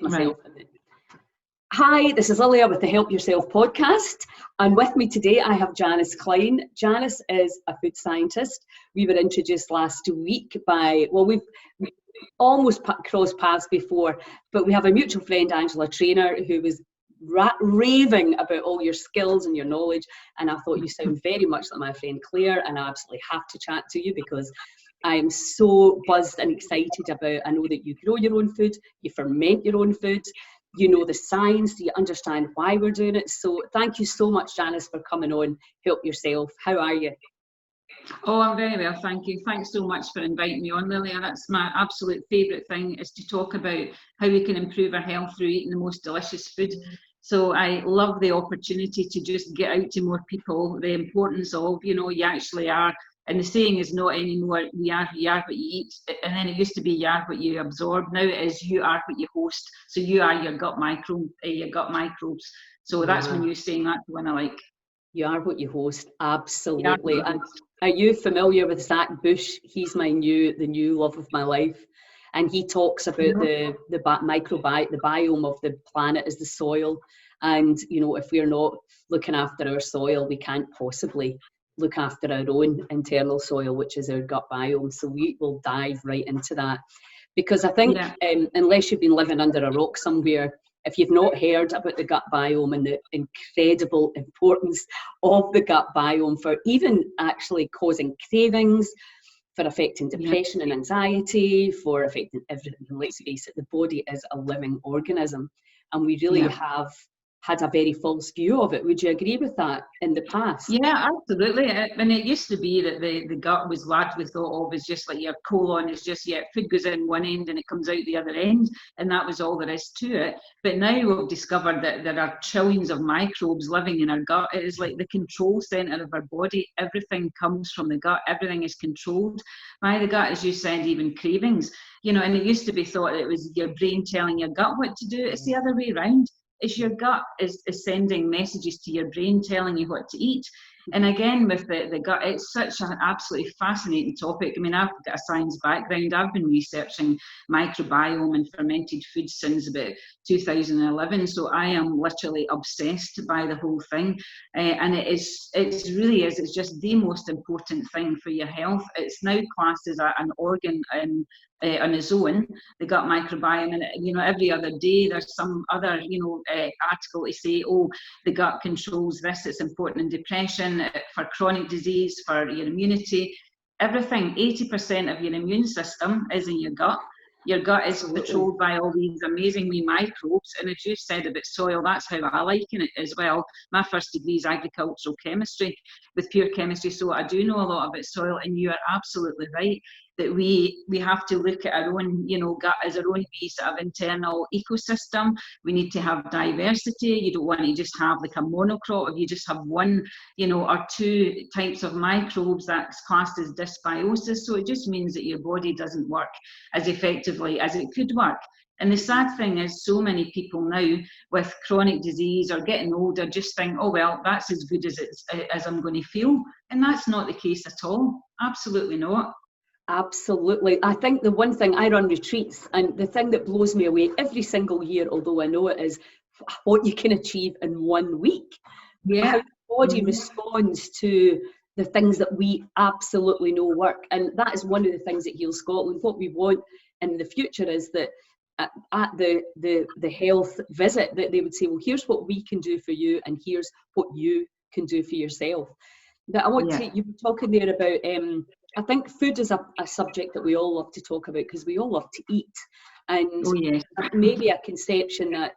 myself. Right. Hi, this is Lilia with the Help Yourself podcast, and with me today I have Janice Clyne. Janice is a food scientist. We were introduced last week by, well, we've almost crossed paths before, but we have a mutual friend, Angela Trainer, who was raving about all your skills and your knowledge, and I thought you sound very much like my friend Claire, and I absolutely have to chat to you because I am so buzzed and excited about, I know that you grow your own food, you ferment your own food, you know the science, you understand why we're doing it. So thank you so much, Janice, for coming on Help Yourself. How are you? Oh, I'm very well, thank you. Thanks so much for inviting me on, Lilia. That's my absolute favourite thing, is to talk about how we can improve our health through eating the most delicious food. So I love the opportunity to just get out to more people the importance of, you actually are. And the saying is not anymore, you are what you eat. And then it used to be you are what you absorb. Now it is you are what you host. So you are your gut microbes. So that's my new saying. That's the one I like. You are what you host. Absolutely. And are you familiar with Zach Bush? He's the new love of my life. And he talks about the microbiome, the biome of the planet is the soil. And, if we're not looking after our soil, we can't possibly look after our own internal soil, which is our gut biome. So we will dive right into that, because I think unless you've been living under a rock somewhere, if you've not heard about the gut biome and the incredible importance of the gut biome for even actually causing cravings, for affecting depression and anxiety, for affecting everything, let's face it, the body is a living organism, and we really have had a very false view of it. Would you agree with that in the past? Yeah, absolutely. And it used to be that the gut was largely thought of as just like your colon is just, food goes in one end and it comes out the other end, and that was all there is to it. But now we've discovered that there are trillions of microbes living in our gut. It is like the control center of our body. Everything comes from the gut. Everything is controlled by the gut, as you said, even cravings. And it used to be thought it was your brain telling your gut what to do. It's the other way around. Is your gut is sending messages to your brain telling you what to eat. And again, with the gut, it's such an absolutely fascinating topic. I mean, I've got a science background. I've been researching microbiome and fermented foods since about 2011. So I am literally obsessed by the whole thing. And it's just the most important thing for your health. It's now classed as an organ on its own, the gut microbiome, and every other day there's some other article to say, oh, the gut controls this, it's important in depression, for chronic disease, for your immunity, everything. 80% of your immune system is in your gut. Your gut is controlled by all these amazing wee microbes, and as you said about soil, that's how I liken it as well. My first degree is agricultural chemistry with pure chemistry, so I do know a lot about soil, and you are absolutely right that we have to look at our own, gut as our own piece of internal ecosystem. We need to have diversity. You don't want to just have like a monocrop. If you just have one, or two types of microbes, that's classed as dysbiosis. So it just means that your body doesn't work as effectively as it could work. And the sad thing is, so many people now with chronic disease or getting older just think, oh, well, that's as good as I'm going to feel. And that's not the case at all. Absolutely not. Absolutely. I think the one thing, I run retreats, and the thing that blows me away every single year, although I know it, is what you can achieve in 1 week. How the body responds to the things that we absolutely know work. And that is one of the things at Heal Scotland. What we want in the future is that at the health visit, that they would say, well, here's what we can do for you, and here's what you can do for yourself. That I want to, you were talking there about, I think food is a subject that we all love to talk about because we all love to eat. And maybe a conception that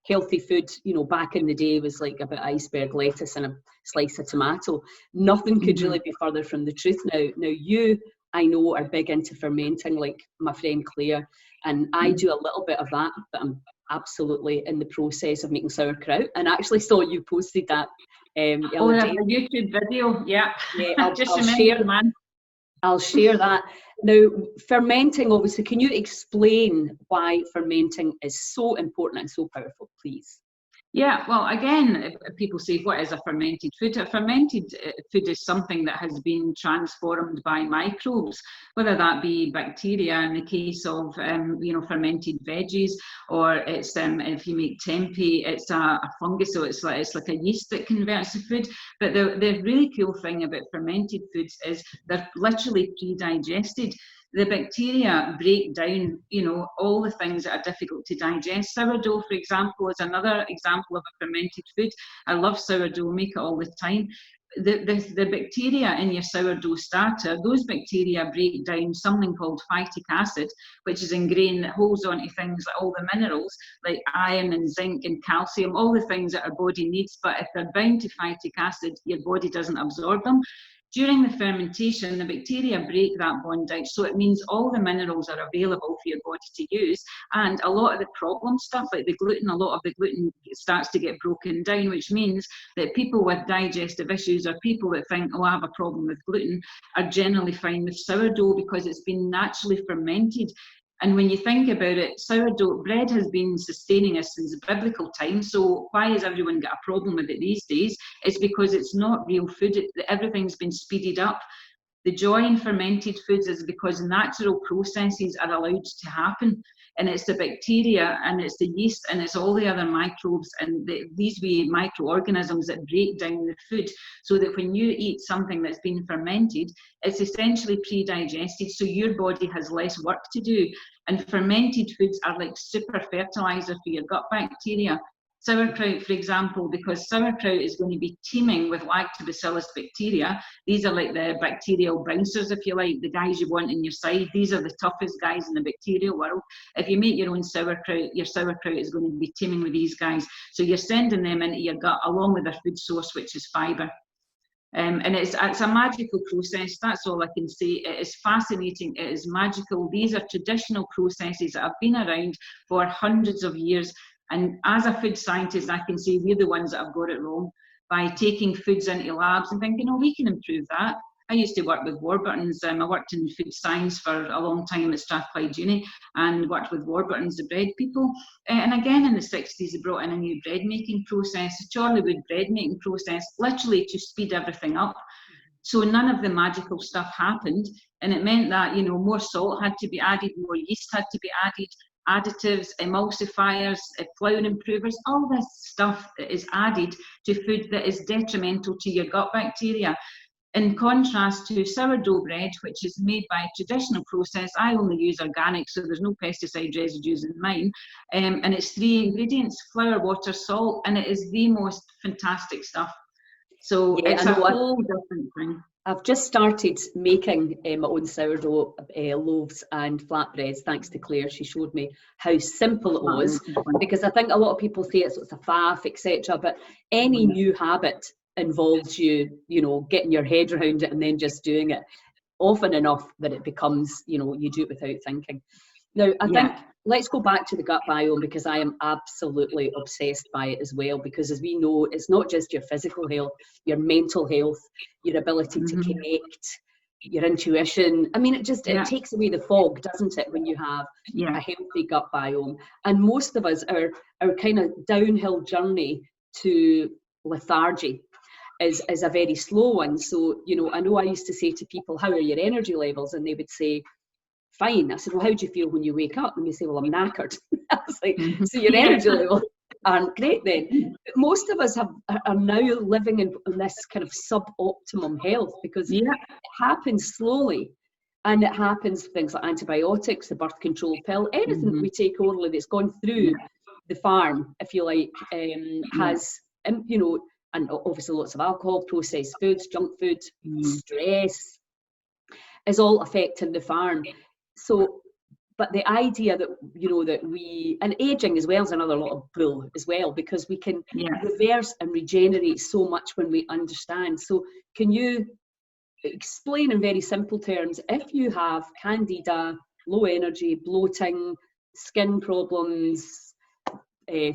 healthy food, back in the day was like a bit of iceberg lettuce and a slice of tomato. Nothing could really be further from the truth now. Now you, I know, are big into fermenting, like my friend Claire, and I do a little bit of that, but I'm absolutely in the process of making sauerkraut, and I actually saw you posted that the other day. A YouTube video, I'll share that. Now, fermenting, obviously, can you explain why fermenting is so important and so powerful, please? Yeah, well, again, if people say, what is a fermented food? A fermented food is something that has been transformed by microbes, whether that be bacteria in the case of, fermented veggies, or it's, if you make tempeh, it's a fungus, so it's like a yeast that converts the food. But the really cool thing about fermented foods is they're literally pre-digested. The bacteria break down, all the things that are difficult to digest. Sourdough, for example, is another example of a fermented food. I love sourdough, make it all the time. The bacteria in your sourdough starter, those bacteria break down something called phytic acid, which is in grain that holds onto things like all the minerals, like iron and zinc and calcium, all the things that our body needs. But if they're bound to phytic acid, your body doesn't absorb them. During the fermentation, the bacteria break that bond out, so it means all the minerals are available for your body to use, and a lot of the problem stuff, like the gluten, a lot of the gluten starts to get broken down, which means that people with digestive issues, or people that think, oh, I have a problem with gluten, are generally fine with sourdough because it's been naturally fermented. And when you think about it, sourdough bread has been sustaining us since biblical times. So why has everyone got a problem with it these days? It's because it's not real food. Everything's been speeded up. The joy in fermented foods is because natural processes are allowed to happen. And it's the bacteria, and it's the yeast, and it's all the other microbes, and these wee microorganisms that break down the food, so that when you eat something that's been fermented, it's essentially pre-digested, so your body has less work to do. And fermented foods are like super fertilizer for your gut bacteria. Sauerkraut, for example, because sauerkraut is going to be teeming with lactobacillus bacteria. These are like the bacterial bouncers, if you like, the guys you want in your side. These are the toughest guys in the bacterial world. If you make your own sauerkraut, your sauerkraut is going to be teeming with these guys. So you're sending them into your gut along with their food source, which is fibre. And it's a magical process, that's all I can say. It is fascinating, it is magical. These are traditional processes that have been around for hundreds of years. And as a food scientist, I can say we're the ones that have got it wrong by taking foods into labs and thinking, oh, we can improve that. I used to work with Warburtons. I worked in food science for a long time at Strathclyde Uni and worked with Warburtons, the bread people. And again, in the 60s, they brought in a new bread making process, a Chorleywood bread making process, literally to speed everything up. So none of the magical stuff happened. And it meant that, more salt had to be added, more yeast had to be added, additives, emulsifiers, flour improvers, all this stuff that is added to food that is detrimental to your gut bacteria. In contrast to sourdough bread, which is made by a traditional process, I only use organic, so there's no pesticide residues in mine. And it's 3 ingredients, flour, water, salt, and it is the most fantastic stuff. So yeah, it's a whole different thing. I've just started making my own sourdough loaves and flatbreads, thanks to Claire. She showed me how simple it was, because I think a lot of people say it's a faff, etc. But any new habit involves you getting your head around it and then just doing it often enough that it becomes, you do it without thinking. Now, I think let's go back to the gut biome, because I am absolutely obsessed by it as well, because as we know, it's not just your physical health, your mental health, your ability to connect, your intuition. I mean, it takes away the fog, doesn't it, when you have a healthy gut biome. And most of us, our kind of downhill journey to lethargy is a very slow one. So, I know I used to say to people, how are your energy levels? And they would say, fine. I said, well, how do you feel when you wake up? And they say, well, I'm knackered. I was like, so your energy levels aren't great then. But most of us are now living in this kind of suboptimum health, because it happens slowly. And it happens, things like antibiotics, the birth control pill, anything that we take orally that's gone through the farm, if you like, has, and obviously lots of alcohol, processed foods, junk food, stress, is all affecting the farm. So, but the idea that, that we, and aging as well is another lot of bull as well, because we can reverse and regenerate so much when we understand. So can you explain in very simple terms, if you have candida, low energy, bloating, skin problems,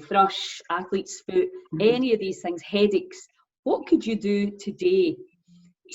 thrush, athlete's foot, any of these things, headaches, what could you do today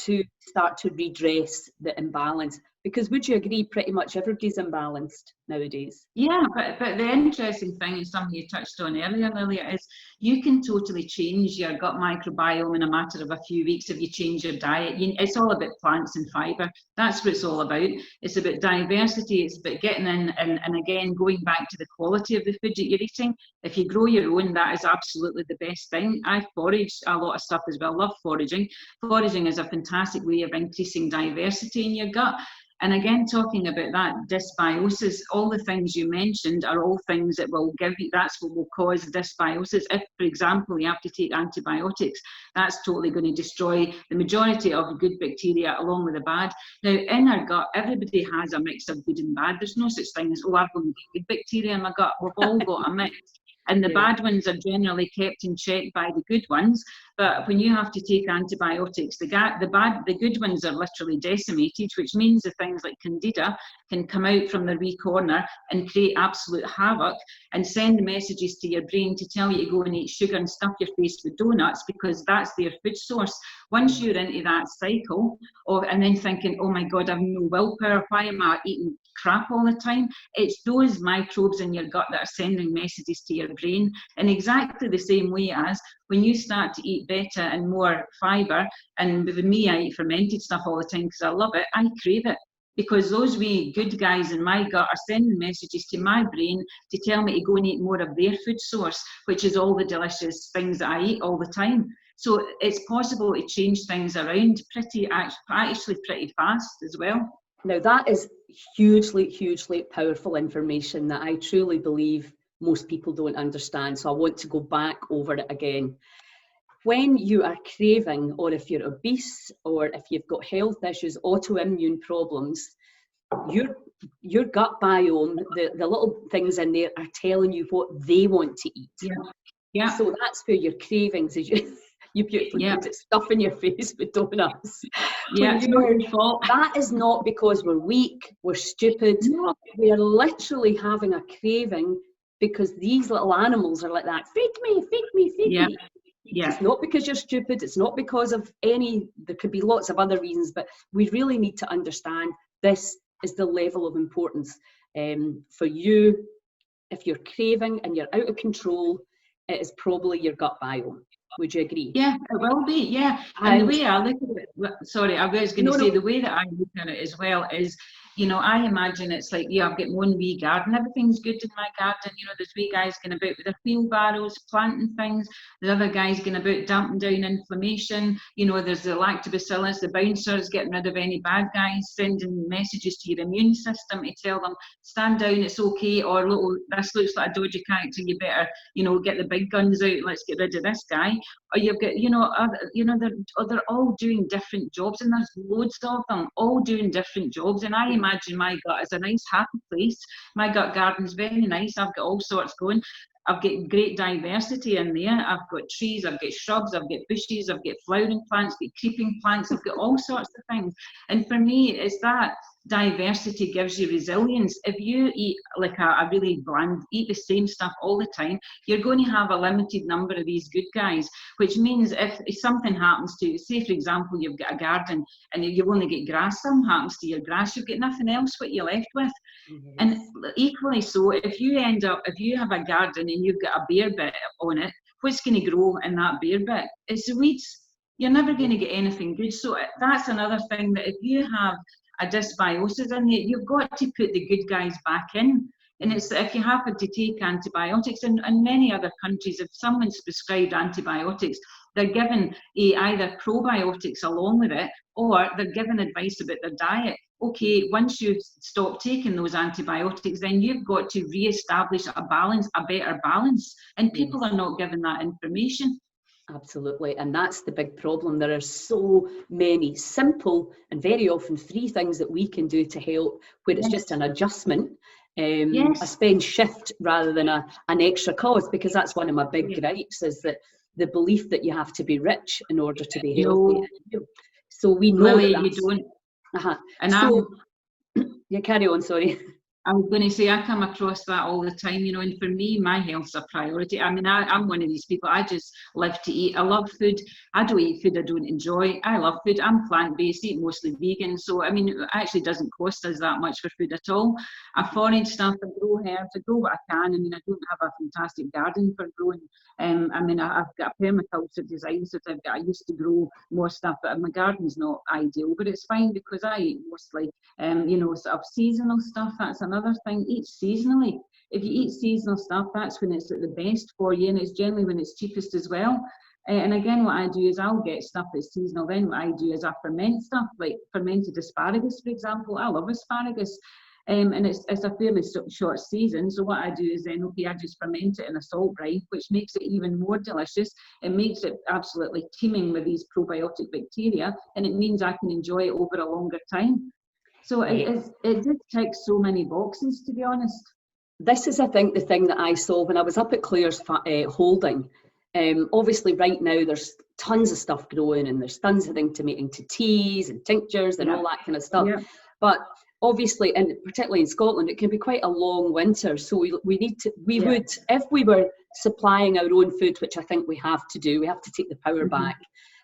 to start to redress the imbalance? Because would you agree pretty much everybody's imbalanced nowadays? Yeah, but the interesting thing is something you touched on earlier, Lilia, is You can totally change your gut microbiome in a matter of a few weeks if you change your diet. It's all about plants and fibre. That's what it's all about. It's about diversity. It's about getting in and again, going back to the quality of the food that you're eating. If you grow your own, that is absolutely the best thing. I forage a lot of stuff as well. I love foraging. Foraging is a fantastic way of increasing diversity in your gut. And again, talking about that dysbiosis, all the things you mentioned are all things that will give you, that's what will cause dysbiosis. If, for example, you have to take antibiotics, that's totally going to destroy the majority of the good bacteria along with the bad. Now, in our gut, everybody has a mix of good and bad. There's no such thing as, oh, I've got good bacteria in my gut. We've all got a mix. And the bad ones are generally kept in check by the good ones. But when you have to take antibiotics, the good ones are literally decimated, which means the things like Candida can come out from their wee corner and create absolute havoc and send messages to your brain to tell you to go and eat sugar and stuff your face with donuts because that's their food source. Once you're into that cycle and then thinking, oh my God, I've no willpower, why am I eating crap all the time? It's those microbes in your gut that are sending messages to your brain in exactly the same way as when you start to eat better and more fibre, and with me, I eat fermented stuff all the time because I love it, I crave it. Because those wee good guys in my gut are sending messages to my brain to tell me to go and eat more of their food source, which is all the delicious things that I eat all the time. So it's possible to change things around actually pretty fast as well. Now that is hugely, hugely powerful information that I truly believe most people don't understand. So I want to go back over it again. When you are craving, or if you're obese, or if you've got health issues, autoimmune problems, your gut biome, the little things in there are telling you what they want to eat. Yeah. So that's where your cravings is. You beautifully put it, stuffing your face with donuts. Yeah, that is not because we're weak, we're stupid. No. We are literally having a craving because these little animals are like that. Feed me, feed me, feed me. Yeah. It's not because you're stupid. It's not because of there could be lots of other reasons, but we really need to understand this is the level of importance for you. If you're craving and you're out of control, it is probably your gut biome. Would you agree? Yeah, it will be, yeah. And the way I look at it, sorry, I was going to say, the way that I look at it as well is, I imagine it's like, I've got one wee garden, everything's good in my garden, there's wee guys going about with their wheelbarrows, planting things, the other guys going about damping down inflammation, there's the lactobacillus, the bouncers, getting rid of any bad guys, sending messages to your immune system to tell them, stand down, it's okay, or this looks like a dodgy character, you better, get the big guns out, let's get rid of this guy. Or you've got, they're all doing different jobs, and there's loads of them all doing different jobs. And I imagine my gut is a nice, happy place. My gut garden's very nice. I've got all sorts going. I've got great diversity in there. I've got trees, I've got shrubs, I've got bushes, I've got flowering plants, I've got creeping plants, I've got all sorts of things. And for me, it's that diversity gives you resilience. If you eat like a really bland, eat the same stuff all the time, you're going to have a limited number of these good guys, which means if something happens to you, say for example, you've got a garden and you've only got grass, something happens to your grass, you've got nothing else what you're left with. Yes. And equally so, if you have a garden and you've got a bare bit on it, what's going to grow in that bare bit? It's the weeds. You're never going to get anything good. So that's another thing, that if you have a dysbiosis in there, you've got to put the good guys back in. And it's if you happen to take antibiotics, and many other countries, if someone's prescribed antibiotics, they're given either probiotics along with it, or they're given advice about their diet. Okay, once you stop taking those antibiotics, then you've got to re-establish a better balance. And people are not given that information. Absolutely, and that's the big problem. There are so many simple and very often free things that we can do to help, where it's just an adjustment, a spend shift rather than an extra cost, because that's one of my big gripes, is that the belief that you have to be rich in order to be healthy. So we know that you don't. And so, carry on, sorry. I was going to say, I come across that all the time, you know, and for me, my health's a priority. I mean, I'm one of these people, I just live to eat. I love food. I don't eat food I don't enjoy. I love food. I'm plant-based, eat mostly vegan. So, I mean, it actually doesn't cost us that much for food at all. I forage stuff, I grow herbs, I grow what I can. I mean, I don't have a fantastic garden for growing. I mean, I've got a permaculture design, so I used to grow more stuff, but my garden's not ideal, but it's fine because I eat mostly, you know, sort of seasonal stuff. That's another thing. Eat seasonally. If you eat seasonal stuff, that's when it's at the best for you, and it's generally when it's cheapest as well. And again, what I do is I'll get stuff that's seasonal. Then what I do is I ferment stuff, like fermented asparagus, for example. I love asparagus. And it's a fairly short season. So what I do is then, okay, I just ferment it in a salt brine, which makes it even more delicious. It makes it absolutely teeming with these probiotic bacteria, and it means I can enjoy it over a longer time. So it did tick so many boxes, to be honest. This is, I think, the thing that I saw when I was up at Claire's holding. Obviously, right now, there's tons of stuff growing, and there's tons of things to make into teas and tinctures and all that kind of stuff. Yeah. But obviously, and particularly in Scotland, it can be quite a long winter. So we would, if we were supplying our own food, which I think we have to do, we have to take the power back.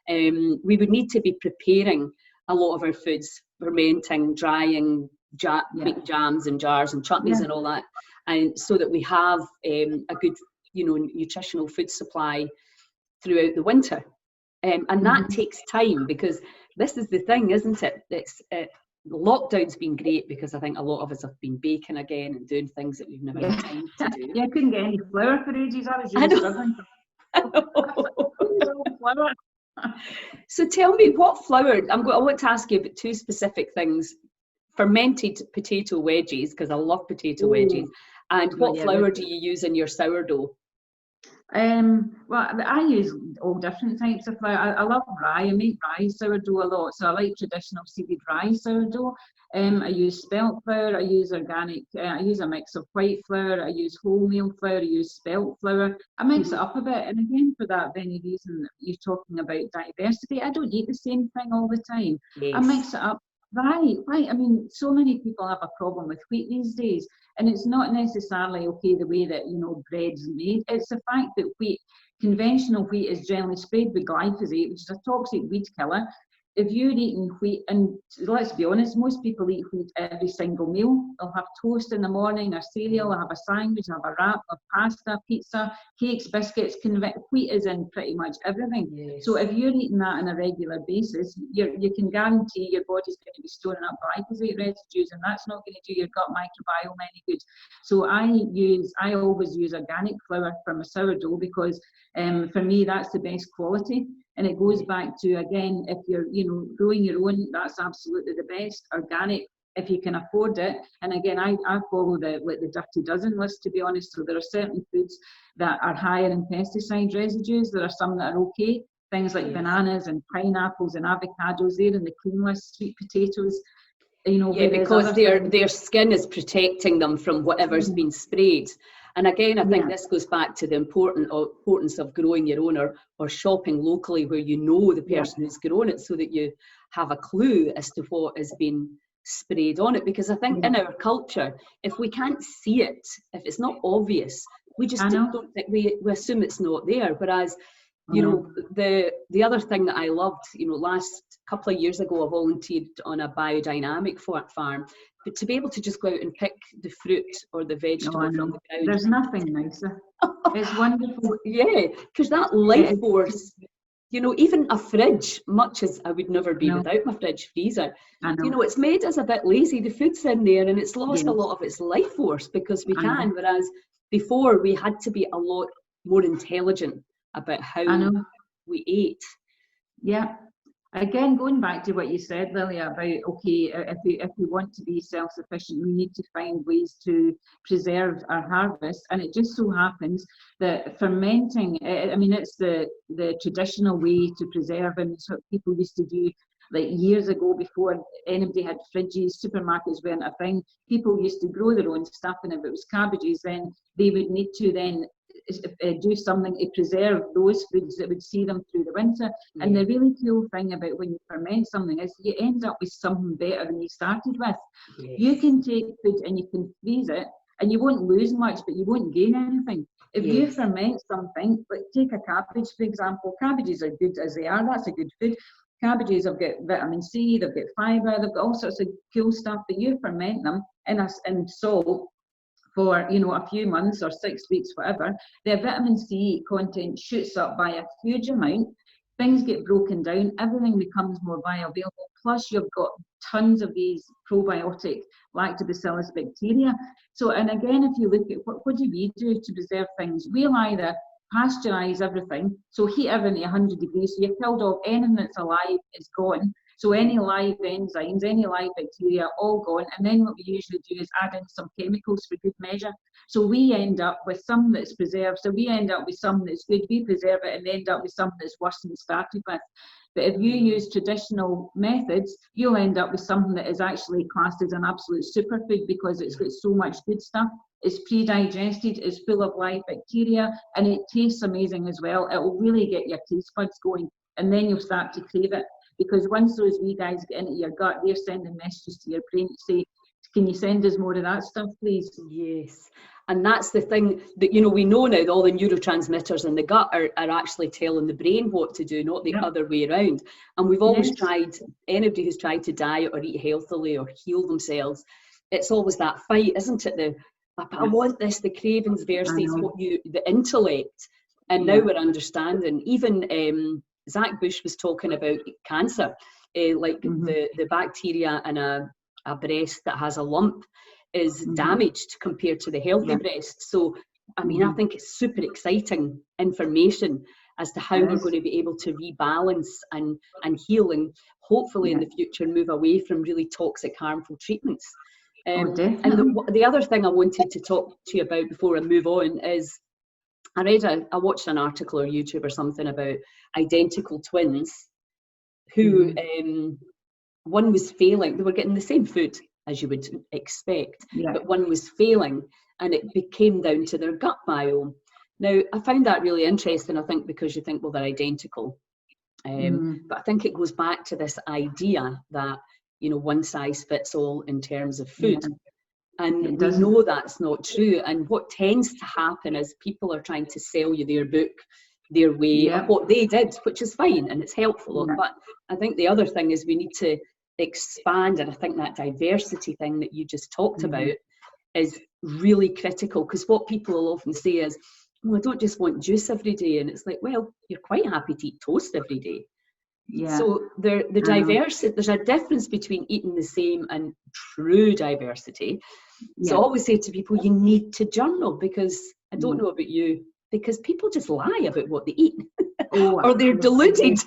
We would need to be preparing a lot of our foods, fermenting, drying, making jams and jars and chutneys and all that, and so that we have a good, you know, nutritional food supply throughout the winter. And that takes time, because this is the thing, isn't it? Lockdown's been great because I think a lot of us have been baking again and doing things that we've never had time to do. Yeah, I couldn't get any flour for ages. I was really struggling. So tell me, what flour? I want to ask you about two specific things: fermented potato wedges, because I love potato wedges, and what flour do you use in your sourdough? Well, I use all different types of flour. I love rye. I make rye sourdough a lot, so I like traditional seeded rye sourdough. I use spelt flour. I use organic. I use a mix of white flour. I use wholemeal flour. I use spelt flour. I mix it up a bit, and again, for that very reason you're talking about diversity, I don't eat the same thing all the time. I mix it up. Right. I mean, so many people have a problem with wheat these days, and it's not necessarily the way that, you know, bread's made. It's the fact that wheat, conventional wheat, is generally sprayed with glyphosate, which is a toxic weed killer. If you're eating wheat, and let's be honest, most people eat wheat every single meal. They'll have toast in the morning, or cereal, they'll have a sandwich, they'll have a wrap of pasta, pizza, cakes, biscuits. Wheat is in pretty much everything. Yes. So if you're eating that on a regular basis, you can guarantee your body's going to be storing up glyphosate residues, and that's not going to do your gut microbiome any good. So I always use organic flour for my sourdough, because for me that's the best quality. And it goes back to, again, if you're, you know, growing your own, that's absolutely the best. Organic, if you can afford it. And again, I follow the Dirty Dozen list, to be honest. So there are certain foods that are higher in pesticide residues. There are some that are okay. Things like bananas and pineapples and avocados, they're in the clean list. Sweet potatoes, you know. Yeah, because their skin is protecting them from whatever's been sprayed. And again, I think this goes back to the importance of growing your own, or shopping locally where you know the person who's grown it, so that you have a clue as to what has been sprayed on it. Because I think in our culture, if we can't see it, if it's not obvious, we just don't think, we assume it's not there. Whereas, you know, the other thing that I loved, you know, last couple of years ago, I volunteered on a biodynamic farm. But to be able to just go out and pick the fruit or the vegetable from the ground. There's nothing nicer. It's wonderful. Yeah, because that life force, you know, even a fridge, much as I would never be without my fridge freezer, you know, it's made us a bit lazy. The food's in there and it's lost a lot of its life force because we can. Whereas before, we had to be a lot more intelligent about how we ate. Yeah. Again, going back to what you said, Lily, about, if we want to be self-sufficient, we need to find ways to preserve our harvest. And it just so happens that fermenting, I mean, it's the traditional way to preserve, and it's what people used to do like years ago, before anybody had fridges, supermarkets weren't a thing. People used to grow their own stuff, and if it was cabbages, then they would need to then do something to preserve those foods that would see them through the winter. Yeah. And the really cool thing about when you ferment something is you end up with something better than you started with. Yes. You can take food and you can freeze it, and you won't lose much, but you won't gain anything. If you Yes. ferment something, like take a cabbage, for example, cabbages are good as they are, that's a good food. Cabbages have got vitamin C, they've got fibre, they've got all sorts of cool stuff, but you ferment them in salt for, you know, a few months or 6 weeks, whatever, their vitamin C content shoots up by a huge amount. Things get broken down, everything becomes more bioavailable, plus you've got tons of these probiotic lactobacillus bacteria. So, and again, if you look at what do we do to preserve things? We'll either pasteurize everything, so heat everything to 100 degrees, so you've killed off anything that's alive, is gone. So any live enzymes, any live bacteria, all gone. And then what we usually do is add in some chemicals for good measure. So we end up with some that's preserved. So we end up with some that's good, we preserve it, and end up with something that's worse than we started with. But if you use traditional methods, you'll end up with something that is actually classed as an absolute superfood because it's got so much good stuff. It's pre-digested, it's full of live bacteria, and it tastes amazing as well. It will really get your taste buds going, and then you'll start to crave it. Because once those wee guys get into your gut, they're sending messages to your brain to say, can you send us more of that stuff, please? Yes. And that's the thing that, you know, we know now that all the neurotransmitters in the gut are actually telling the brain what to do, not the other way around. And we've always tried, anybody who's tried to diet or eat healthily or heal themselves, it's always that fight, isn't it? I want this, the cravings versus the intellect. And now we're understanding. Even Zach Bush was talking about cancer, like the bacteria in a breast that has a lump is damaged compared to the healthy breast. So, I mean, I think it's super exciting information as to how we're going to be able to rebalance and heal, and hopefully in the future move away from really toxic, harmful treatments. And the other thing I wanted to talk to you about before I move on is I watched an article or YouTube or something about identical twins who one was failing. They were getting the same food as you would expect, but one was failing, and it came down to their gut biome. Now, I found that really interesting, I think, because you think, well, they're identical. But I think it goes back to this idea that, you know, one size fits all in terms of food. And we know that's not true. And what tends to happen is people are trying to sell you their book, their way, of what they did, which is fine and it's helpful. But I think the other thing is we need to expand, and I think that diversity thing that you just talked about is really critical, because what people will often say is, well, I don't just want juice every day. And it's like, well, you're quite happy to eat toast every day. So the diversity, there's a difference between eating the same and true diversity. So I always say to people, you need to journal, because I don't know about you, because people just lie about what they eat or they're deluded.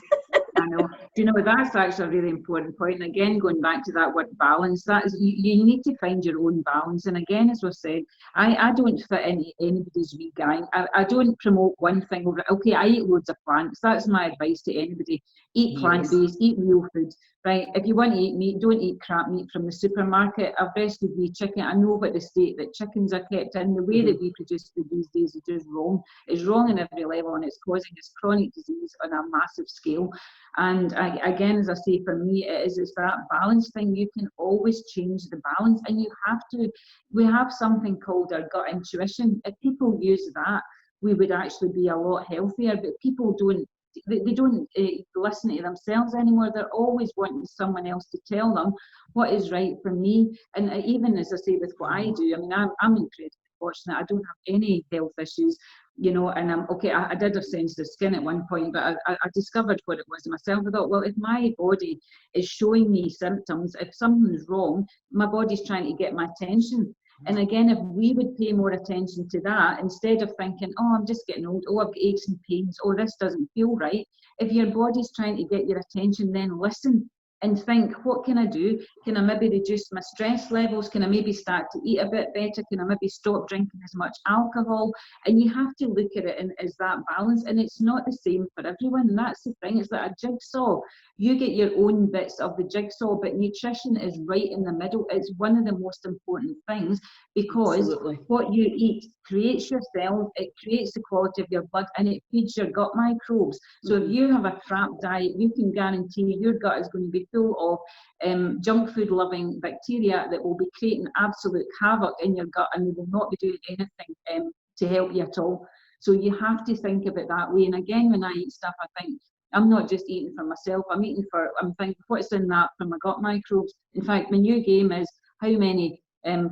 I know. Do you know, that's actually a really important point. And again, going back to that word balance, that is, you need to find your own balance. And again, as we've said, I don't fit into anybody's vegan. I don't promote one thing over. Okay, I eat loads of plants. That's my advice to anybody. Eat plant-based, eat real food. Right? If you want to eat meat, don't eat crap meat from the supermarket. I've breasted wee chicken. I know about the state that chickens are kept in. The way that we produce food these days is just wrong. It's wrong on every level, and it's causing us chronic disease on a massive scale. And again, as I say, for me, it's that balance thing. You can always change the balance, and you have to. We have something called our gut intuition. If people use that, we would actually be a lot healthier. But people don't. They don't listen to themselves anymore. They're always wanting someone else to tell them what is right for me. And even as I say, with what I do, I mean, I'm incredibly fortunate. I don't have any health issues, you know, and I'm okay. I did have sensitive skin at one point, but I discovered what it was myself. I thought, well, if my body is showing me symptoms, if something's wrong, my body's trying to get my attention. And again, if we would pay more attention to that, instead of thinking, oh, I'm just getting old, oh, I've got aches and pains, oh, this doesn't feel right. If your body's trying to get your attention, then listen. and think, what can I do? Can I maybe reduce my stress levels? Can I maybe start to eat a bit better? Can I maybe stop drinking as much alcohol? And you have to look at it as that balance, and it's not the same for everyone. And that's the thing, it's like a jigsaw. You get your own bits of the jigsaw, but nutrition is right in the middle. It's one of the most important things, because Absolutely. what you eat creates your cells, it creates the quality of your blood, and it feeds your gut microbes. So if you have a crap diet, you can guarantee your gut is going to be full of junk food loving bacteria that will be creating absolute havoc in your gut, and they will not be doing anything to help you at all. So you have to think of it that way. And again, when I eat stuff, I think I'm not just eating for myself, I'm thinking what's in that for my gut microbes. In fact, my new game is how many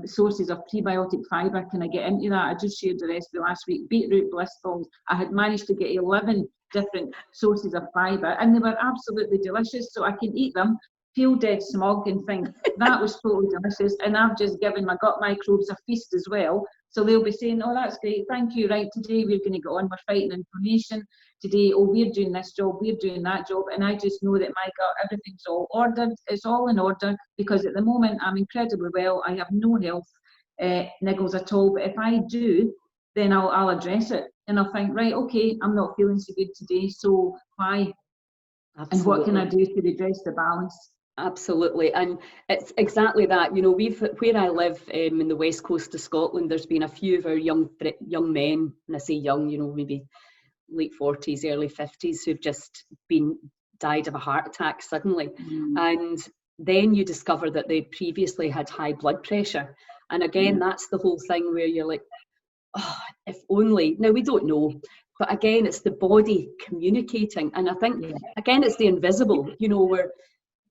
sources of prebiotic fibre can I get into that. I just shared the recipe last week, beetroot bliss balls. I had managed to get 11 different sources of fibre, and they were absolutely delicious. So I can eat them, feel dead smug, and think that was totally delicious, and I've just given my gut microbes a feast as well. So they'll be saying, oh, that's great, thank you, right, today we're going to go on, we're fighting inflammation today, oh, we're doing this job, we're doing that job, and I just know that my gut, everything's all ordered, it's all in order, because at the moment I'm incredibly well, I have no health niggles at all. But if I do, then I'll address it, and I'll think, right, okay, I'm not feeling so good today, so why? Absolutely. And what can I do to redress the balance? Absolutely, and it's exactly that. You know, where I live in the west coast of Scotland, there's been a few of our young men, and I say young, you know, maybe late 40s, early 50s, who've just died of a heart attack suddenly. And then you discover that they previously had high blood pressure. And again, that's the whole thing where you're like, oh, if only. Now, we don't know, but again, it's the body communicating. And I think, again, it's the invisible, you know, where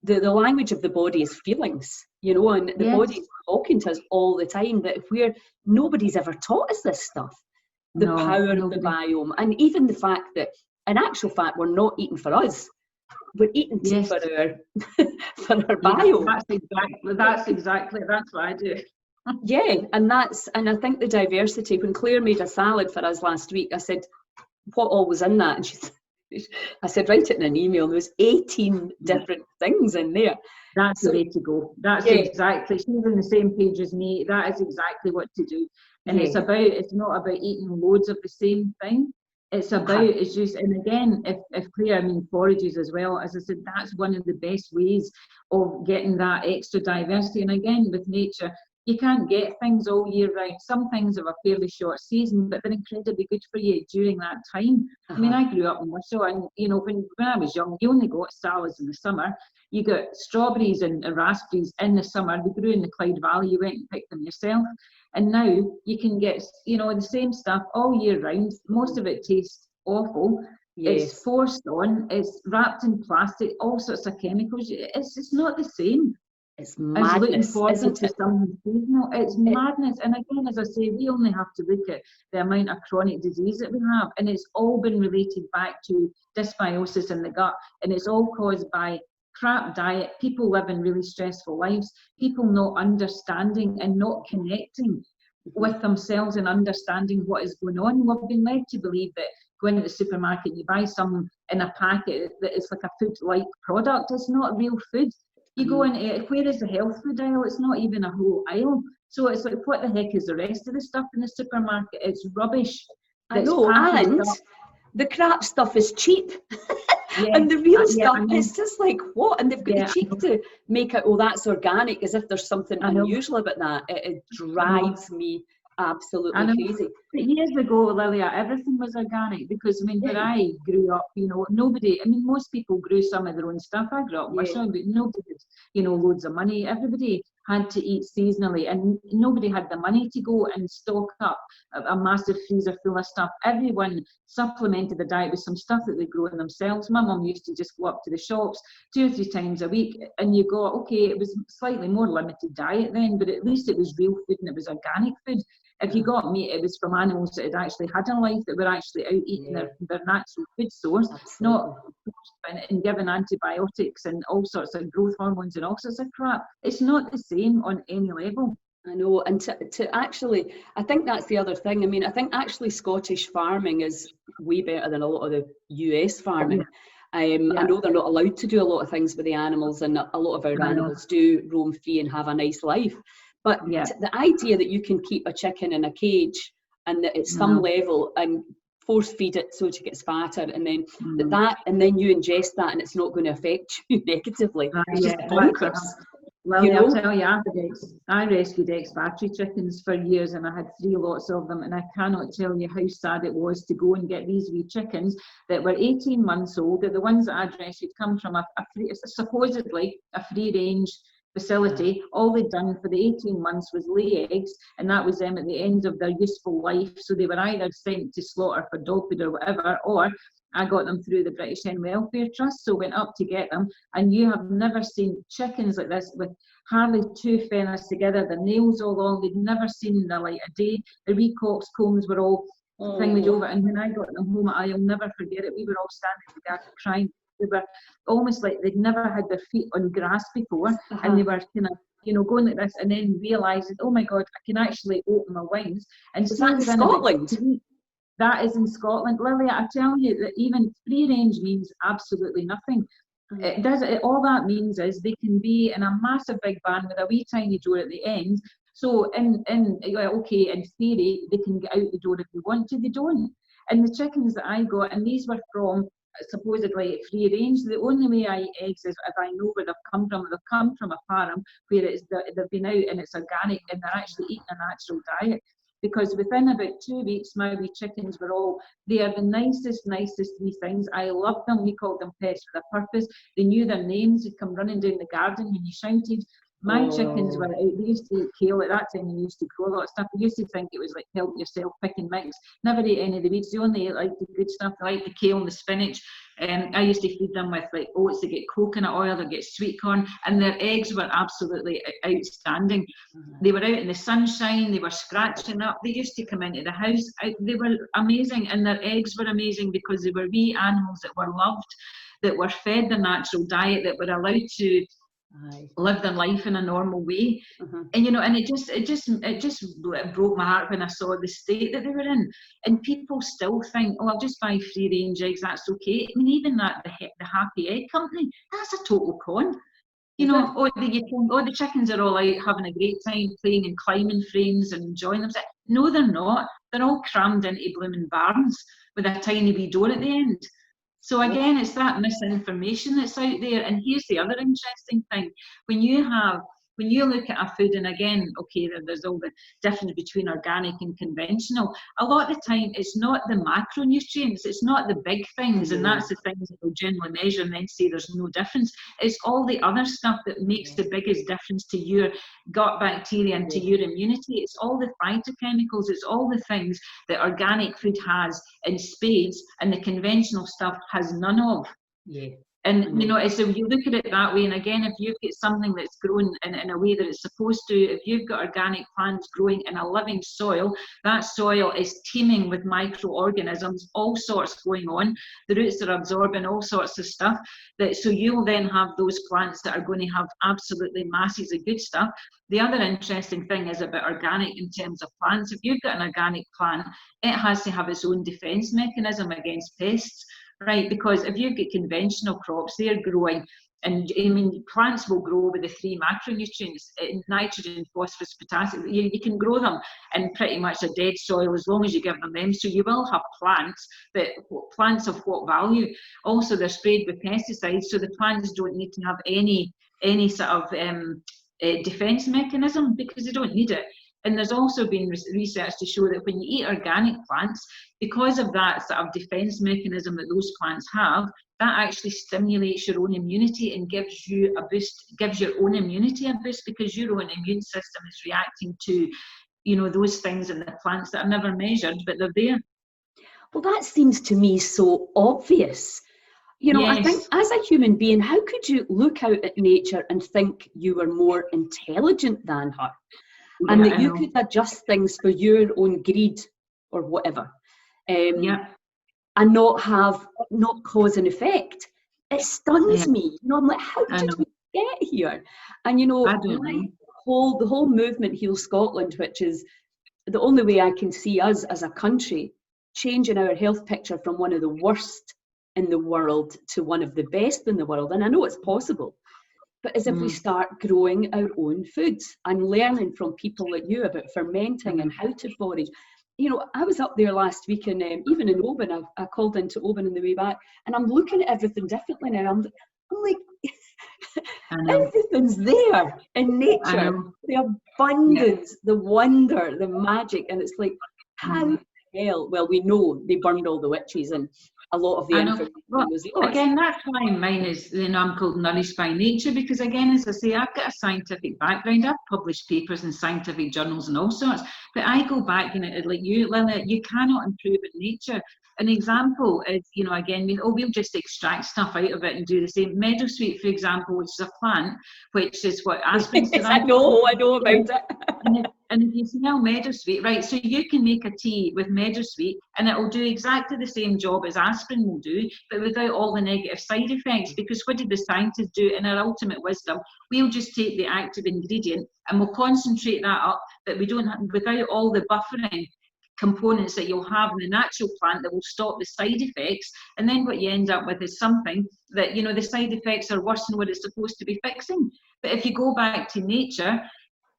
the language of the body is feelings, you know, and the body is talking to us all the time. That if nobody's ever taught us this stuff, the power of the biome, and even the fact that, in actual fact, we're not eating for us, we're eating for our biome. That's what I do. Yeah, and I think the diversity. When Claire made a salad for us last week, I said, what all was in that? And I said, write it in an email. There was 18 different things in there. That's the way to go. That's exactly. She's on the same page as me. That is exactly what to do. And it's not about eating loads of the same thing. It's about, it's just, and again, if Claire, I mean forages as well, as I said, that's one of the best ways of getting that extra diversity. And again, with nature, you can't get things all year round. Some things have a fairly short season, but they're incredibly good for you during that time. I mean, I grew up in Warsaw, and you know, when I was young, you only got salads in the summer. You got strawberries and raspberries in the summer. They grew in the Clyde Valley. You went and picked them yourself. And now you can get, you know, the same stuff all year round. Most of it tastes awful. It's forced on. It's wrapped in plastic. All sorts of chemicals. It's just not the same. It's madness, isn't it? It's madness. And again, as I say, we only have to look at the amount of chronic disease that we have, and it's all been related back to dysbiosis in the gut, and it's all caused by crap diet, people living really stressful lives, people not understanding and not connecting with themselves and understanding what is going on. We've been led to believe that going to the supermarket, you buy something in a packet that is like a food-like product. It's not real food. You go in, where is the health food aisle? It's not even a whole aisle. So it's like, what the heck is the rest of the stuff in the supermarket? It's rubbish. I know, and the crap stuff is cheap. And the real stuff is just like, what? And they've got the cheek to make it, oh, that's organic, as if there's something unusual about that. It drives me absolutely crazy. But years ago, Lilia, everything was organic, because I mean, when I grew up, you know, nobody, I mean, most people grew some of their own stuff. I grew up in Warsaw, but nobody had, you know, loads of money. Everybody had to eat seasonally, and nobody had the money to go and stock up a massive freezer full of stuff. Everyone supplemented the diet with some stuff that they grew in themselves. My mum used to just go up to the shops 2 or 3 times a week, and you go, okay, it was slightly more limited diet then, but at least it was real food and it was organic food. If you got meat, it was from animals that had actually had a life, that were actually out eating their natural food source, not and given antibiotics and all sorts of growth hormones and all sorts of crap. It's not the same on any level. I know, and to actually, I think that's the other thing. I mean, I think actually Scottish farming is way better than a lot of the US farming. I know they're not allowed to do a lot of things with the animals, and a lot of our animals do roam free and have a nice life. But the idea that you can keep a chicken in a cage and that at some level and force feed it so it gets fatter, and then and then you ingest that and it's not going to affect you negatively. It's just bonkers. Well, I'll tell you, I rescued ex-battery chickens for years, and I had 3 lots of them, and I cannot tell you how sad it was to go and get these wee chickens that were 18 months old. The ones that I'd rescued come from supposedly a free-range facility. All they'd done for the 18 months was lay eggs, and that was them at the end of their useful life. So they were either sent to slaughter for dog food or whatever, or I got them through the British Hen Welfare Trust, so went up to get them. And you have never seen chickens like this with hardly 2 feathers together, the nails all long. They'd never seen the light of day. The wee cock's combs were all thingied over. And when I got them home, I'll never forget it. We were all standing together crying. They were almost like they'd never had their feet on grass before, and they were kind of, going like this, and then realising, oh my God, I can actually open my wings. And is that in Scotland? That is in Scotland, Lily. I tell you that even free range means absolutely nothing. All that means is they can be in a massive big barn with a wee tiny door at the end. So in theory, they can get out the door if they want to. They don't. And the chickens that I got, and these were from supposedly free range. The only way I eat eggs is if I know where they've come from. They've come from a farm where they've been out and it's organic and they're actually eating a natural diet. Because within about 2 weeks, my wee chickens they are the nicest wee things. I love them. We called them pets with a purpose. They knew their names. They'd come running down the garden when you shouted. My chickens were out. They used to eat kale. At that time, they used to grow a lot of stuff. We used to think it was like help yourself, pick and mix. Never ate any of the weeds. They only ate like the good stuff. They like the kale and the spinach. I used to feed them with like oats. They get coconut oil. They get sweet corn. And their eggs were absolutely outstanding. They were out in the sunshine. They were scratching up. They used to come into the house. They were amazing. And their eggs were amazing because they were wee animals that were loved, that were fed the natural diet, that were allowed to live their life in a normal way. And and it just broke my heart when I saw the state that they were in. And people still think, oh, I'll just buy free range eggs, that's okay. I mean, even that the Happy Egg Company, that's a total con. The chickens are all out having a great time playing in climbing frames and enjoying themselves. No, they're not. They're all crammed into blooming barns with a tiny wee door at the end. So again, it's that misinformation that's out there. And here's the other interesting thing. When you look at a food, and again, okay, there's all the difference between organic and conventional. A lot of the time, it's not the macronutrients, it's not the big things, and that's the things that we'll generally measure and then say there's no difference. It's all the other stuff that makes the biggest difference to your gut bacteria and to your immunity. It's all the phytochemicals, it's all the things that organic food has in spades and the conventional stuff has none of. And so you look at it that way, and again, if you've got something that's grown in a way that it's supposed to, if you've got organic plants growing in a living soil, that soil is teeming with microorganisms, all sorts going on. The roots are absorbing all sorts of stuff. So you'll then have those plants that are going to have absolutely masses of good stuff. The other interesting thing is about organic in terms of plants. If you've got an organic plant, it has to have its own defense mechanism against pests. Right, because if you've got conventional crops, they're growing, and I mean, plants will grow with the 3 macronutrients, nitrogen, phosphorus, potassium. You can grow them in pretty much a dead soil as long as you give them. So you will have plants, but plants of what value? Also, they're sprayed with pesticides, so the plants don't need to have any sort of defense mechanism because they don't need it. And there's also been research to show that when you eat organic plants, because of that sort of defense mechanism that those plants have, that actually stimulates your own immunity and gives you a boost, gives your own immunity a boost, because your own immune system is reacting to, those things in the plants that are never measured, but they're there. Well, that seems to me so obvious. Yes. I think as a human being, how could you look out at nature and think you were more intelligent than her? And that you could adjust things for your own greed or whatever, and not cause and effect. It stuns me. I'm like, how did we get here? And the whole movement Heal Scotland, which is the only way I can see us as a country changing our health picture from one of the worst in the world to one of the best in the world, and I know it's possible, but as if we start growing our own foods and learning from people like you about fermenting and how to forage. You know, I was up there last week, and even in Oban, I called into Oban on the way back, and I'm looking at everything differently now. I'm like, everything's there in nature. The abundance, the wonder, the magic, and it's like, how the hell? Well, we know they burned all the witches, and a lot of the information was lost. Again, that's why mine is, I'm called Nourished by Nature, because again, as I say, I've got a scientific background. I've published papers in scientific journals and all sorts, but I go back, like you, Lila, you cannot improve in nature. An example is, again, we'll just extract stuff out of it and do the same. Meadowsweet, for example, which is a plant, which is what aspirin. I know about it. And if you smell meadowsweet, right, so you can make a tea with meadowsweet and it will do exactly the same job as aspirin will do, but without all the negative side effects. Because what did the scientists do in our ultimate wisdom? We'll just take the active ingredient and we'll concentrate that up, that we don't have, without all the buffering components that you'll have in the natural plant that will stop the side effects. And then what you end up with is something that, the side effects are worse than what it's supposed to be fixing. But if you go back to nature,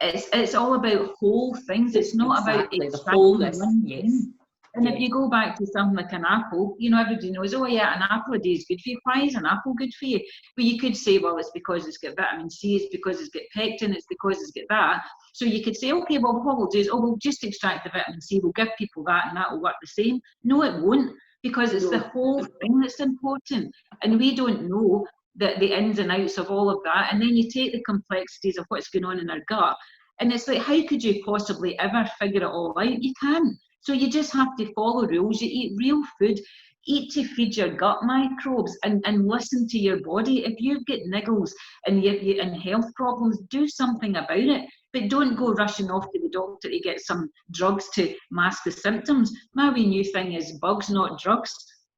it's all about whole things. It's not about the wholeness. Yes. And if you go back to something like an apple, everybody knows, oh yeah, an apple a day is good for you. Why is an apple good for you? But you could say, well, it's because it's got vitamin C, it's because it's got pectin, it's because it's got that. So you could say, okay, well, what we'll do is, we'll just extract the vitamin C, we'll give people that, and that will work the same. No, it won't, because it's the whole thing that's important. And we don't know the ins and outs of all of that. And then you take the complexities of what's going on in our gut, and it's like, how could you possibly ever figure it all out? You can't. So you just have to follow rules. You eat real food, eat to feed your gut microbes, and listen to your body. If you've got niggles and and health problems, do something about it. But don't go rushing off to the doctor to get some drugs to mask the symptoms. My wee new thing is bugs, not drugs.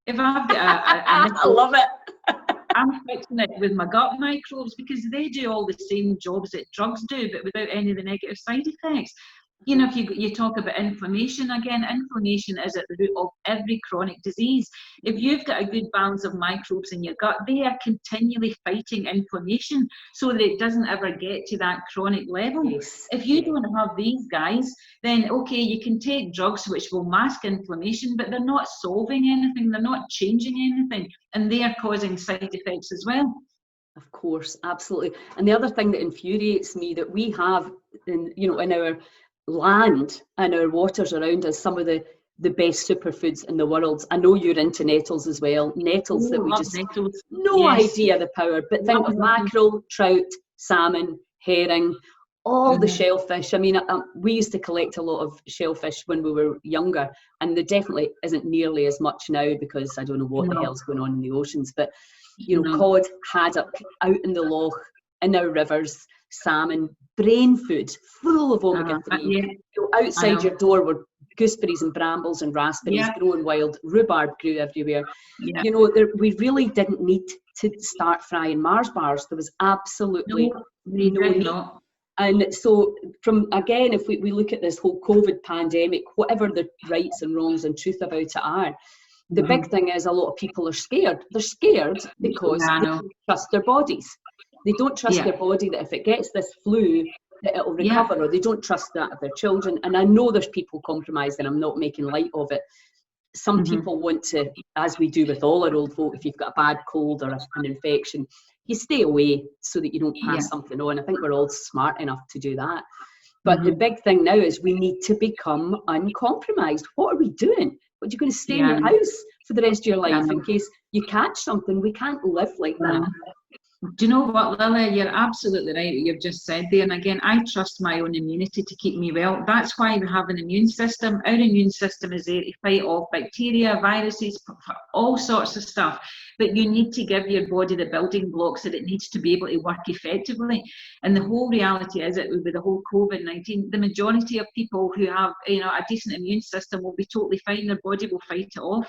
If I've got I love it. I'm fixing it with my gut microbes, because they do all the same jobs that drugs do, but without any of the negative side effects. If you talk about inflammation, again, inflammation is at the root of every chronic disease. If you've got a good balance of microbes in your gut, they are continually fighting inflammation so that it doesn't ever get to that chronic level. Yes. If you don't have these guys, then okay, you can take drugs which will mask inflammation, but they're not solving anything, they're not changing anything, and they are causing side effects as well. Of course, absolutely. And the other thing that infuriates me, that we have in our land and our waters around us, some of the best superfoods in the world. I know you're into nettles as well. Nettles that we just no idea the power. But think of mackerel, trout, salmon, herring, all the shellfish. I mean, we used to collect a lot of shellfish when we were younger, and there definitely isn't nearly as much now, because I don't know what the hell's going on in the oceans. But cod, haddock out in the loch, in our rivers, salmon, brain food, full of omega-3. Outside your door were gooseberries and brambles and raspberries growing wild, rhubarb grew everywhere. We really didn't need to start frying Mars bars. There was absolutely no need. And so if we look at this whole COVID pandemic, whatever the rights and wrongs and truth about it are, the big thing is a lot of people are scared. They're scared because they don't trust their bodies. They don't trust their body that if it gets this flu, that it'll recover, or they don't trust that of their children. And I know there's people compromised, and I'm not making light of it. Some people want to, as we do with all our old folk, if you've got a bad cold or an infection, you stay away so that you don't pass something on. I think we're all smart enough to do that. But the big thing now is we need to become uncompromised. What are we doing? What, you're going to stay in your house for the rest of your life in case you catch something? We can't live like that. Do you know what, Lila? You're absolutely right. You've just said there. And again, I trust my own immunity to keep me well. That's why we have an immune system. Our immune system is there to fight off bacteria, viruses, all sorts of stuff. But you need to give your body the building blocks that it needs to be able to work effectively. And the whole reality is that with the whole COVID-19, the majority of people who have a decent immune system will be totally fine. Their body will fight it off.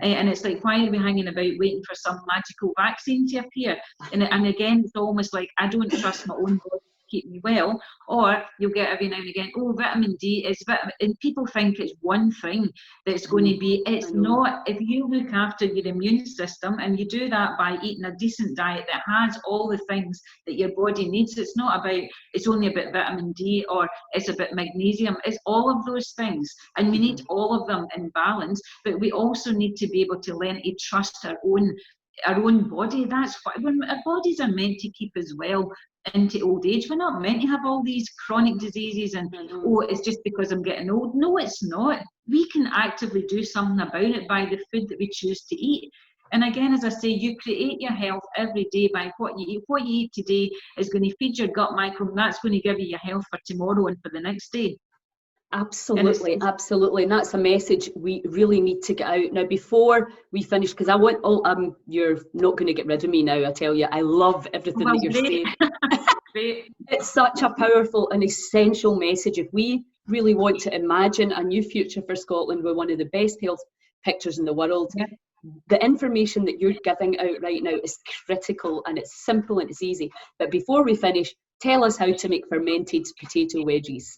And it's like, why are we hanging about waiting for some magical vaccine to appear? And again, it's almost like I don't trust my own body keep me well. Or you'll get every now and again, oh, vitamin D is vitamin, and people think it's one thing that's going to be, it's not. If you look after your immune system and you do that by eating a decent diet that has all the things that your body needs, it's not about, it's only about vitamin D or it's about magnesium, it's all of those things, and we need all of them in balance. But we also need to be able to learn to trust our own body. That's what, when our bodies are meant to keep us well into old age. We're not meant to have all these chronic diseases and oh, it's just because I'm getting old. No, it's not. We can actively do something about it by the food that we choose to eat. And again, as I say, you create your health every day by what you eat. What you eat today is going to feed your gut microbiome. That's going to give you your health for tomorrow and for the next day. Absolutely, absolutely. And that's a message we really need to get out. Now, before we finish, because I want you're not going to get rid of me now, I tell you. I love everything that you're saying. It's such a powerful and essential message. If we really want to imagine a new future for Scotland with one of the best health pictures in the world, the information that you're giving out right now is critical, and it's simple and it's easy. But before we finish, tell us how to make fermented potato wedges.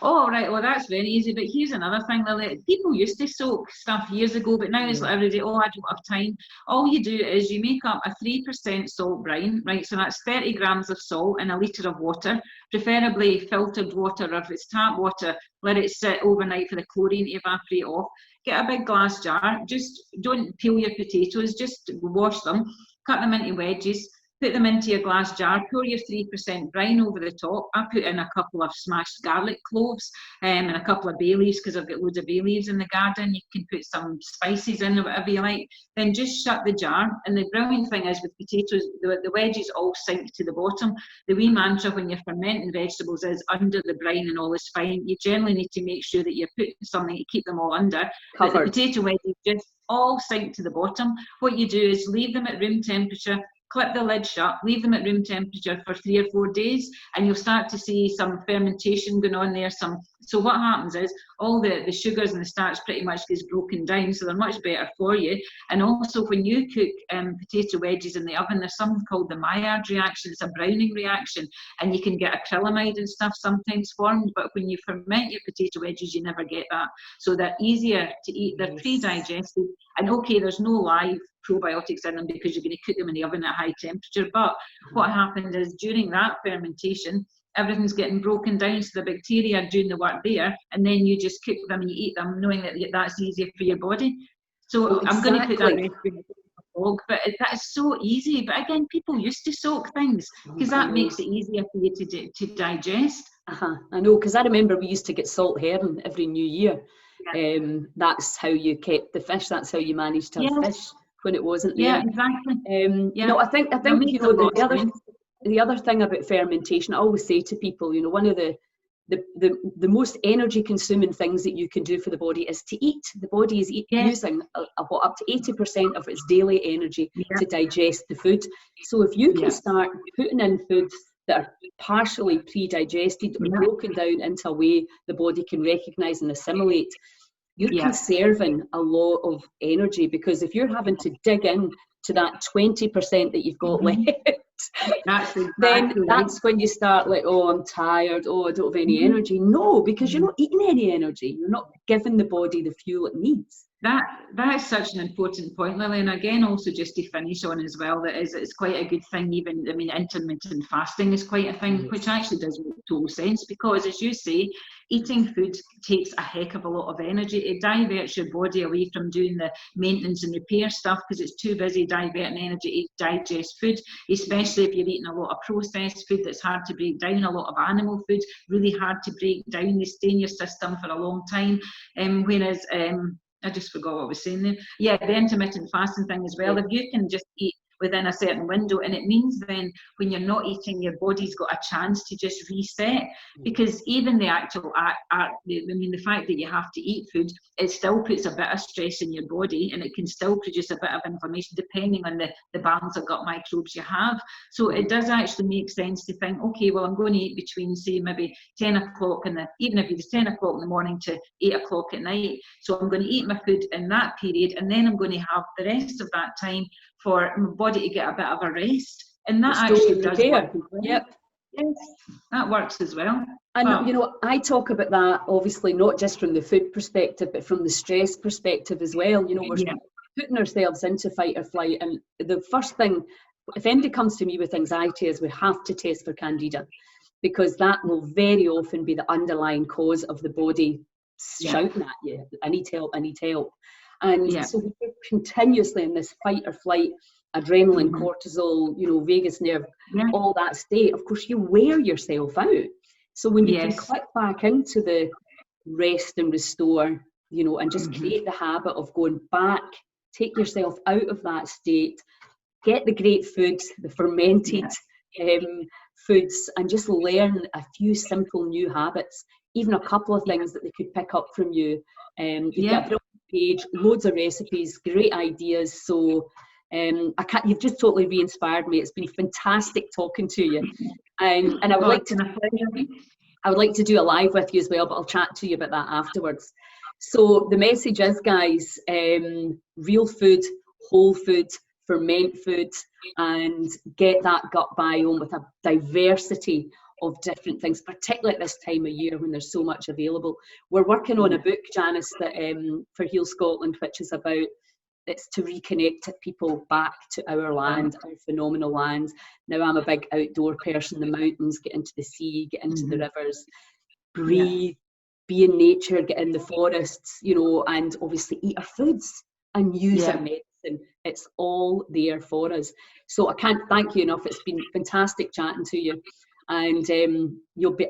Oh, right. Well, that's very easy. But here's another thing, Lily. People used to soak stuff years ago, but now it's like every day, oh, I don't have time. All you do is you make up a 3% salt brine, right? So that's 30 grams of salt in a litre of water, preferably filtered water, or if it's tap water, let it sit overnight for the chlorine to evaporate off. Get a big glass jar. Just don't peel your potatoes, just wash them, cut them into wedges. Put them into your glass jar, pour your 3% brine over the top. I put in a couple of smashed garlic cloves and a couple of bay leaves, because I've got loads of bay leaves in the garden. You can put some spices in or whatever you like. Then just shut the jar. And the brilliant thing is with potatoes, the wedges all sink to the bottom. The wee mantra when you're fermenting vegetables is under the brine and all is fine. You generally need to make sure that you're putting something to keep them all under. But the potato wedges just all sink to the bottom. What you do is leave them at room temperature, clip the lid shut, leave them at room temperature for 3 or 4 days, and you'll start to see some fermentation going on there. So what happens is all the sugars and the starch pretty much gets broken down, so they're much better for you. And also when you cook potato wedges in the oven, there's something called the Maillard reaction. It's a browning reaction, and you can get acrylamide and stuff sometimes formed, but when you ferment your potato wedges, you never get that. So they're easier to eat, they're pre-digested, and okay, there's no live probiotics in them because you're going to cook them in the oven at high temperature. But what happened is during that fermentation, everything's getting broken down, so the bacteria are doing the work there, and then you just cook them and you eat them, knowing that that's easier for your body. So I'm going to put that recipe in the blog, but that's so easy. But again, people used to soak things because that makes it easier for you to digest. I know, because I remember we used to get salt herring every New Year. That's how you kept the fish. That's how you managed to have fish when it wasn't there. Yeah, exactly. No, I think you know the other thing about fermentation, I always say to people, you know, one of the most energy consuming things that you can do for the body is to eat. The body is using up to 80% of its daily energy to digest the food. So if you can start putting in foods that are partially pre-digested or broken down into a way the body can recognise and assimilate, you're conserving a lot of energy, because if you're having to dig in to that 20% that you've got left, then that's when you start like, oh, I'm tired, oh, I don't have any energy. No, because you're not eating any energy. You're not giving the body the fuel it needs. That is such an important point, Lily. And again, also just to finish on as well, it's quite a good thing. Even, I mean, intermittent fasting is quite a thing, which actually does make total sense, because as you say, eating food takes a heck of a lot of energy. It diverts your body away from doing the maintenance and repair stuff, because it's too busy diverting energy to digest food, especially if you're eating a lot of processed food that's hard to break down. A lot of animal food, really hard to break down. They stay in your system for a long time. Whereas I just forgot what I was saying there. Yeah, the intermittent fasting thing as well. If you can just eat within a certain window, and it means then when you're not eating, your body's got a chance to just reset, because even the actual the fact that you have to eat food, it still puts a bit of stress in your body, and it can still produce a bit of inflammation depending on the balance of gut microbes you have. So it does actually make sense to think, okay, well, I'm going to eat between, say, maybe 10 o'clock even if it's 10 o'clock in the morning to 8 o'clock at night. So I'm going to eat my food in that period, and then I'm going to have the rest of that time for my body to get a bit of a rest. And that actually does work. Yes, that works as well. And, you know, I talk about that, obviously, not just from the food perspective, but from the stress perspective as well. You know, we're putting ourselves into fight or flight. And the first thing, if anybody comes to me with anxiety, is we have to test for Candida, because that will very often be the underlying cause of the body shouting at you, I need help, I need help. And so we're continuously in this fight or flight, adrenaline, cortisol, you know, vagus nerve, all that state. Of course, you wear yourself out. So when you can click back into the rest and restore, you know, and just create the habit of going back, take yourself out of that state, get the great food, the fermented foods, and just learn a few simple new habits, even a couple of things that they could pick up from you. You've got a brilliant page, loads of recipes, great ideas. So you've just totally re-inspired me. It's been fantastic talking to you. And I would like to do a live with you as well, but I'll chat to you about that afterwards. So the message is, guys, real food, whole food, ferment food, and get that gut biome with a diversity of different things, particularly at this time of year when there's so much available. We're working on a book, Janice, that for Heal Scotland, which is about, it's to reconnect people back to our land, our phenomenal land. Now, I'm a big outdoor person, the mountains, get into the sea, get into the rivers, breathe, be in nature, get in the forests, you know, and obviously eat our foods and use our medicine. It's all there for us. So I can't thank you enough. It's been fantastic chatting to you. And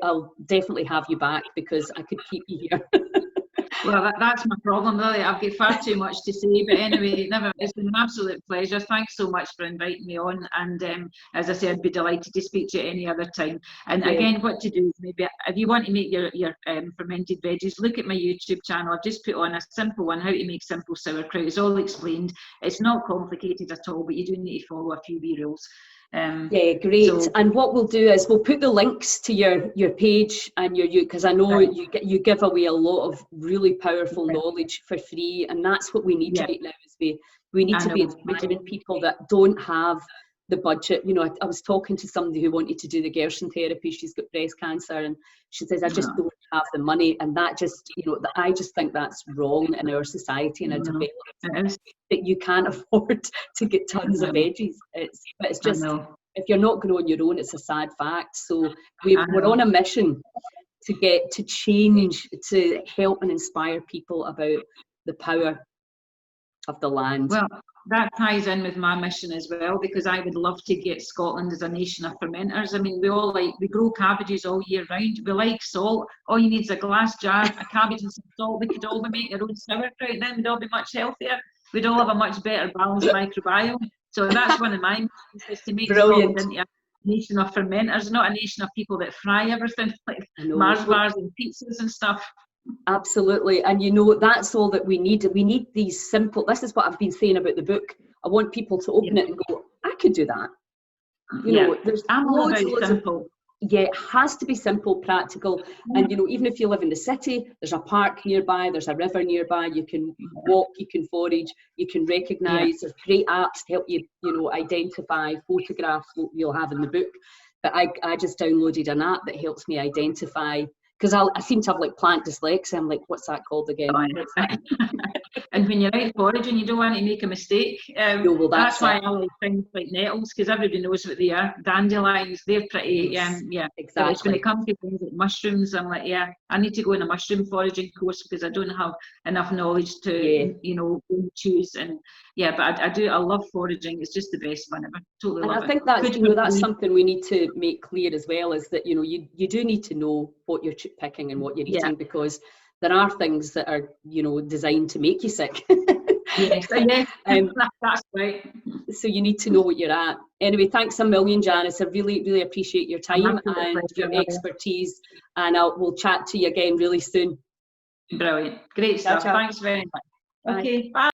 I'll definitely have you back, because I could keep you here. Well, that's my problem, really. I've got far too much to say, but anyway, it's been an absolute pleasure. Thanks so much for inviting me on, and as I said, I'd be delighted to speak to you any other time. And again, what to do is, maybe if you want to make your fermented veggies, look at my YouTube channel. I've just put on a simple one, how to make simple sauerkraut. It's all explained. It's not complicated at all, but you do need to follow a few wee rules. Great. So, and what we'll do is we'll put the links to your page and because I know you give away a lot of really powerful knowledge for free, and that's what we need right now. Is we need to be inspiring people that don't have the budget. You know, I was talking to somebody who wanted to do the Gerson therapy. She's got breast cancer, and she says, I just don't have the money. And that just, you know, I just think that's wrong in our society and our development, that you can't afford to get tons of veggies. It's just, if you're not growing your own, it's a sad fact. So we're on a mission to change, to help and inspire people about the power of the land. Well, that ties in with my mission as well, because I would love to get Scotland as a nation of fermenters. I mean, we grow cabbages all year round. We like salt. All you need is a glass jar, a cabbage and some salt. We could all be making our own sauerkraut, and then we'd all be much healthier. We'd all have a much better balanced microbiome. So that's one of my missions, is to make Scotland into a nation of fermenters, not a nation of people that fry everything, like Mars bars and pizzas and stuff. Absolutely. And you know, that's all that we need. We need these simple, this is what I've been saying about the book. I want people to open it and go, I could do that. You know, there's loads simple. It has to be simple, practical. And you know, even if you live in the city, there's a park nearby, there's a river nearby, you can walk, you can forage, you can recognize. There's great apps to help you, you know, identify, photograph what you'll have in the book. But I just downloaded an app that helps me identify, because I seem to have like plant dyslexia. I'm like, what's that called again? And when you're out foraging, you don't want to make a mistake. That's why I like things like nettles, because everybody knows what they are. Dandelions, they're pretty, exactly. But when it comes to things like mushrooms, I'm like, I need to go on a mushroom foraging course, because I don't have enough knowledge to, you know, choose. And but I love foraging. It's just the best one ever. Totally love it. I think that's, you know, that's something we need to make clear as well, is that, you know, you do need to know what you're picking and what you're eating, because there are things that are, you know, designed to make you sick. Yes, that's right. So you need to know what you're at. Anyway, thanks a million, Janice. I really, really appreciate your time and your expertise, and we'll chat to you again really soon. Brilliant. Great stuff. Thanks very much. Okay, bye.